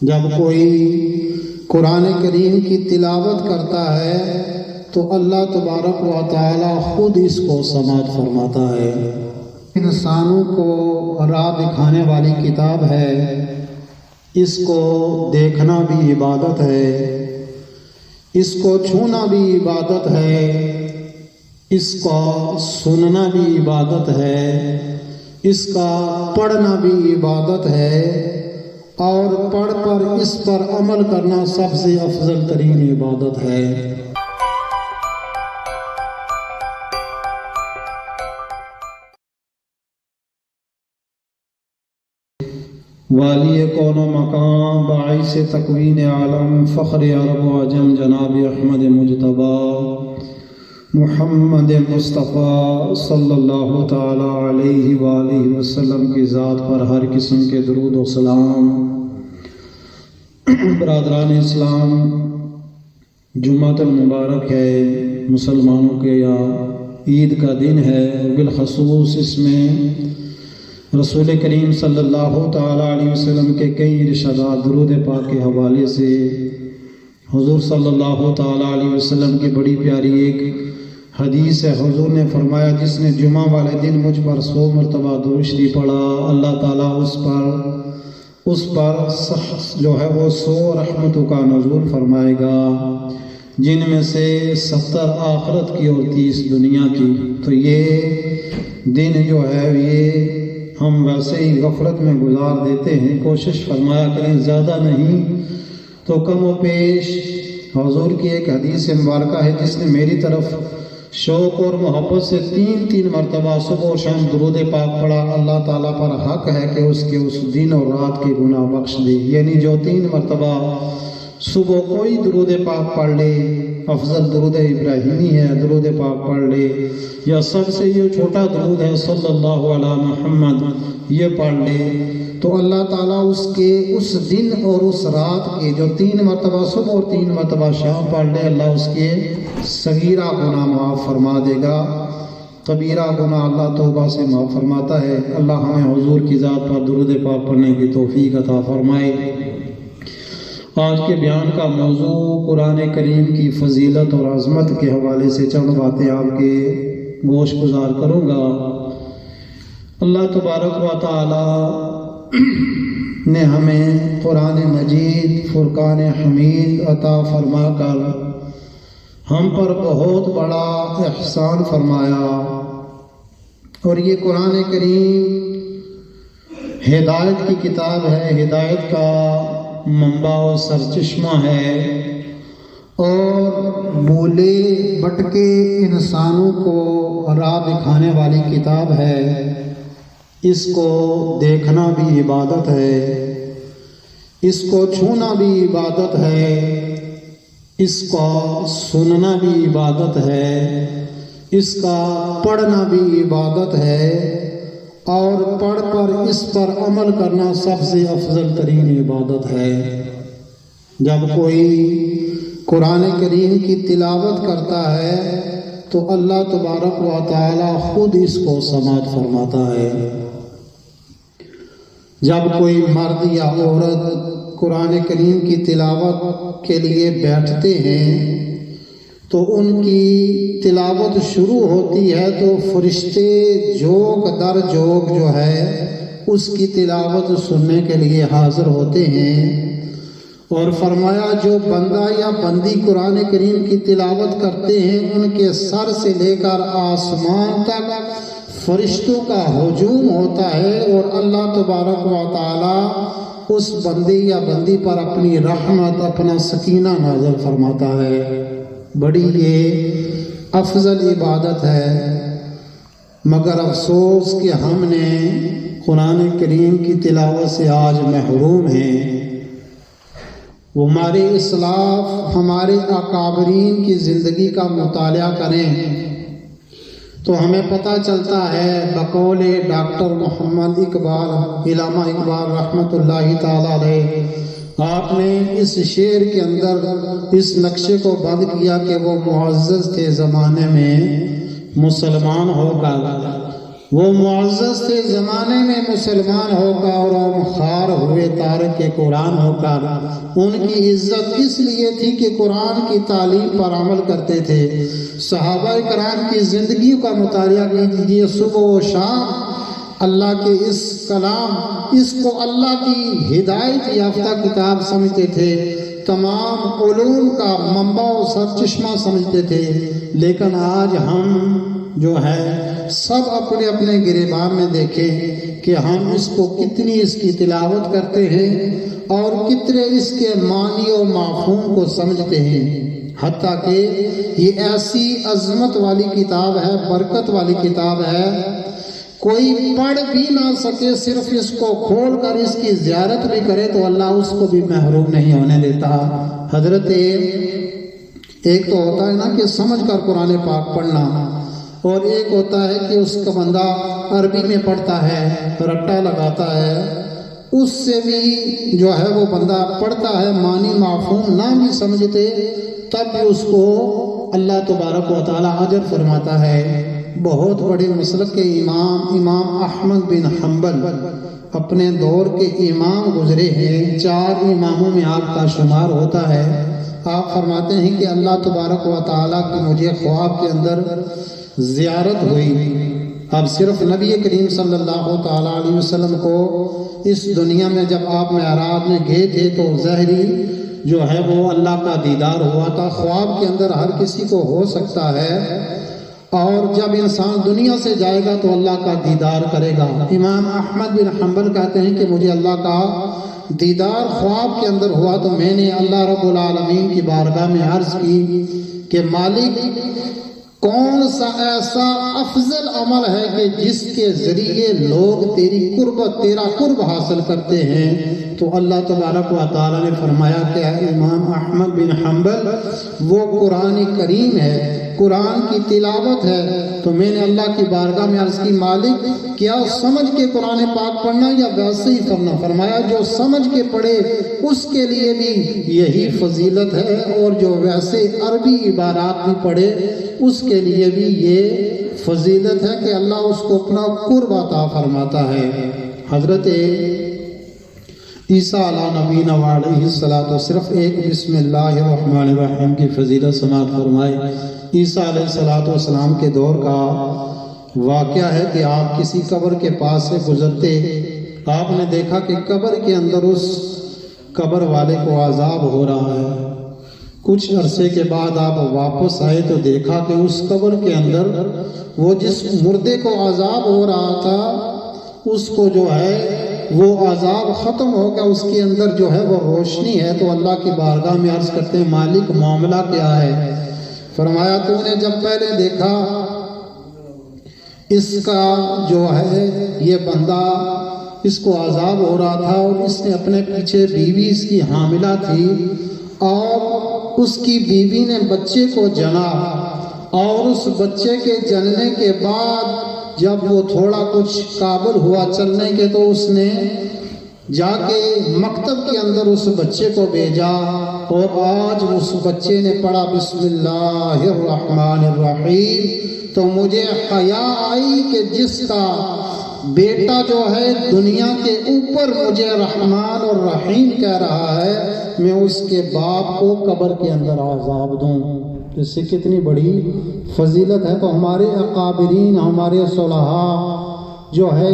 جب کوئی قرآن کریم کی تلاوت کرتا ہے تو اللہ تبارک و تعالی خود اس کو سماعت فرماتا ہے۔ انسانوں کو راہ دکھانے والی کتاب ہے، اس کو دیکھنا بھی عبادت ہے، اس کو چھونا بھی عبادت ہے، اس کا سننا بھی عبادت ہے، اس کا پڑھنا بھی عبادت ہے، اور پڑھ کر اس پر عمل کرنا سب سے افضل ترین عبادت ہے۔ والی کون و مقام باعث تکوین عالم فخر عرب و عجم جناب احمد مجتبی محمد مصطفیٰ صلی اللہ تعالی علیہ وآلہ وسلم کی ذات پر ہر قسم کے درود و سلام۔ برادران اسلام، جمعۃ المبارک ہے، مسلمانوں کے یہاں عید کا دن ہے، بالخصوص اس میں رسول کریم صلی اللہ تعالیٰ علیہ وسلم کے کئی ارشادات درود پاک کے حوالے سے حضور صلی اللہ تعالیٰ علیہ وسلم کی بڑی پیاری ایک حدیث ہے۔ حضور نے فرمایا، جس نے جمعہ والے دن مجھ پر 100 مرتبہ درود شریف پڑھا، اللہ تعالیٰ اس پر جو ہے وہ 100 رحمتوں کا نزول فرمائے گا، جن میں سے 70 آخرت کی اور 30 دنیا کی۔ تو یہ دن جو ہے یہ ہم ویسے ہی غفلت میں گزار دیتے ہیں، کوشش فرمایا کریں زیادہ نہیں تو کم و پیش۔ حضور کی ایک حدیث مبارکہ ہے، جس نے میری طرف شوق اور محبت سے 3 مرتبہ صبح اور شام درود پاک پڑھا، اللہ تعالیٰ پر حق ہے کہ اس کے اس دن اور رات کے گناہ بخش دے۔ یعنی جو 3 مرتبہ صبح کوئی درود پاک پڑھ لے، افضل درود ابراہیمی ہے، درود پاک پڑھ لے، یا سب سے یہ چھوٹا درود ہے صلی اللہ علی محمد، یہ پڑھ لے، تو اللہ تعالیٰ اس کے اس دن اور اس رات کے جو 3 مرتبہ صبح اور 3 مرتبہ شام پڑھ لے، اللہ اس کے صغیرہ گناہ معاف فرما دے گا، کبیرہ گناہ اللہ توبہ سے معاف فرماتا ہے۔ اللہ ہمیں حضور کی ذات پر درود پاک پڑھنے کی توفیق عطا فرمائے۔ آج کے بیان کا موضوع قرآن کریم کی فضیلت اور عظمت کے حوالے سے چند باتیں آپ کے گوش گزار کروں گا۔ اللہ تبارک و تعالی نے ہمیں قرآن مجید فرقان حمید عطا فرما کر ہم پر بہت بڑا احسان فرمایا، اور یہ قرآن کریم ہدایت کی کتاب ہے، ہدایت کا منبع و سرچشمہ ہے، اور بولے بٹکے انسانوں کو راہ دکھانے والی کتاب ہے۔ اس کو دیکھنا بھی عبادت ہے، اس کو چھونا بھی عبادت ہے، اس کا سننا بھی عبادت ہے، اس کا پڑھنا بھی عبادت ہے، اور پڑھ کر اس پر عمل کرنا سب سے افضل ترین عبادت ہے۔ جب کوئی قرآن کریم کی تلاوت کرتا ہے تو اللہ تبارک و تعالی خود اس کو سماعت فرماتا ہے۔ جب کوئی مرد یا عورت قرآن کریم کی تلاوت کے لیے بیٹھتے ہیں تو ان کی تلاوت شروع ہوتی ہے تو فرشتے جوگ در جوگ جو ہے اس کی تلاوت سننے کے لیے حاضر ہوتے ہیں، اور فرمایا جو بندہ یا بندی قرآن کریم کی تلاوت کرتے ہیں ان کے سر سے لے کر آسمان تک فرشتوں کا ہجوم ہوتا ہے، اور اللہ تبارک و تعالی اس بندے یا بندی پر اپنی رحمت، اپنا سکینہ نازل فرماتا ہے۔ بڑی یہ افضل عبادت ہے، مگر افسوس کہ ہم نے قرآن کریم کی تلاوت سے آج محروم ہیں۔ وہ ہمارے اسلاف، ہمارے اکابرین کی زندگی کا مطالعہ کریں تو ہمیں پتہ چلتا ہے، بقول ڈاکٹر محمد اقبال، علامہ اقبال رحمۃ اللہ تعالی علیہ، آپ نے اس شعر کے اندر اس نقشے کو بند کیا کہ وہ معزز تھے زمانے میں مسلمان ہو کر، وہ معزز تھے زمانے میں مسلمان ہو کر اور خوار ہوئے تارک کے قرآن ہو کر۔ ان کی عزت اس لیے تھی کہ قرآن کی تعلیم پر عمل کرتے تھے۔ صحابہ کرام کی زندگی کا مطالعہ کیجیے، صبح و شام اللہ کے اس کلام، اس کو اللہ کی ہدایت یافتہ کتاب سمجھتے تھے، تمام علوم کا منبع و سرچشمہ سمجھتے تھے۔ لیکن آج ہم جو ہے سب اپنے اپنے گریبان میں دیکھیں کہ ہم اس کو کتنی اس کی تلاوت کرتے ہیں اور کتنے اس کے معنی و مفہوم کو سمجھتے ہیں، حتیٰ کہ یہ ایسی عظمت والی کتاب ہے، برکت والی کتاب ہے، کوئی پڑھ بھی نہ سکے، صرف اس کو کھول کر اس کی زیارت بھی کرے تو اللہ اس کو بھی محروم نہیں ہونے دیتا۔ حضرت ایک تو ہوتا ہے نا کہ سمجھ کر قرآن پاک پڑھنا، اور ایک ہوتا ہے کہ اس کا بندہ عربی میں پڑھتا ہے، رٹا لگاتا ہے، اس سے بھی جو ہے وہ بندہ پڑھتا ہے، معنی مفہوم نہ بھی سمجھتے تب بھی اس کو اللہ تبارک و تعالی اجر فرماتا ہے۔ بہت بڑے مسلک کے امام احمد بن حنبل اپنے دور کے امام گزرے ہیں، 4 اماموں میں آپ کا شمار ہوتا ہے۔ آپ فرماتے ہیں کہ اللہ تبارک و تعالی کی مجھے خواب کے اندر زیارت ہوئی۔ اب صرف نبی کریم صلی اللہ تعالیٰ علیہ وسلم کو اس دنیا میں جب آپ معراج میں گئے تھے تو ظاہری جو ہے وہ اللہ کا دیدار ہوا تھا۔ خواب کے اندر ہر کسی کو ہو سکتا ہے، اور جب انسان دنیا سے جائے گا تو اللہ کا دیدار کرے گا۔ امام احمد بن حنبل کہتے ہیں کہ مجھے اللہ کا دیدار خواب کے اندر ہوا تو میں نے اللہ رب العالمین کی بارگاہ میں عرض کی کہ مالک، کون سا ایسا افضل عمل ہے کہ جس کے ذریعے لوگ تیری قربت، تیرا قرب حاصل کرتے ہیں؟ تو اللہ تبارک و تعالیٰ نے فرمایا کہ امام احمد بن حنبل وہ قرآن کریم ہے، قرآن کی تلاوت ہے۔ تو میں نے اللہ کی بارگاہ میں عرض کی، مالک کیا سمجھ کے قرآن پاک پڑھنا یا ویسے ہی کرنا؟ فرمایا جو سمجھ کے پڑھے اس کے لیے بھی یہی فضیلت ہے، اور جو ویسے عربی عبارات بھی پڑھے اس کے لیے بھی یہ فضیلت ہے کہ اللہ اس کو اپنا قرب عطا فرماتا ہے۔ حضرت عیسیٰ علیہ نبینا علیہ الصلوۃ، صرف ایک بسم اللہ الرحمن الرحیم کی فضیلت سماعت فرمائے۔ عیسیٰ علیہ الصلوۃ والسلام کے دور کا واقعہ ہے کہ آپ کسی قبر کے پاس سے گزرتے، آپ نے دیکھا کہ قبر کے اندر اس قبر والے کو عذاب ہو رہا ہے۔ کچھ عرصے کے بعد آپ واپس آئے تو دیکھا کہ اس قبر کے اندر وہ جس مردے کو عذاب ہو رہا تھا اس کو جو ہے وہ عذاب ختم ہو گیا، اس کے اندر جو ہے وہ روشنی ہے۔ تو اللہ کی بارگاہ میں عرض کرتے ہیں، مالک معاملہ کیا ہے؟ فرمایا تو نے جب پہلے دیکھا اس کا جو ہے یہ بندہ، اس کو عذاب ہو رہا تھا اور اس نے اپنے پیچھے بیوی اس کی حاملہ تھی، اور اس کی بیوی نے بچے کو جنا، اور اس بچے کے جننے کے بعد جب وہ تھوڑا کچھ قابل ہوا چلنے کے تو اس نے جا کے مکتب کے اندر اس بچے کو بھیجا، اور آج اس بچے نے پڑھا بسم اللہ الرحمن الرحیم۔ تو مجھے حیا آئی کہ جس کا بیٹا جو ہے دنیا کے اوپر مجھے رحمان اور رحیم کہہ رہا ہے، میں اس کے باپ کو قبر کے اندر عذاب دوں۔ اس سے کتنی بڑی فضیلت ہے۔ تو ہمارے اکابرین، ہمارے صلحاء جو ہے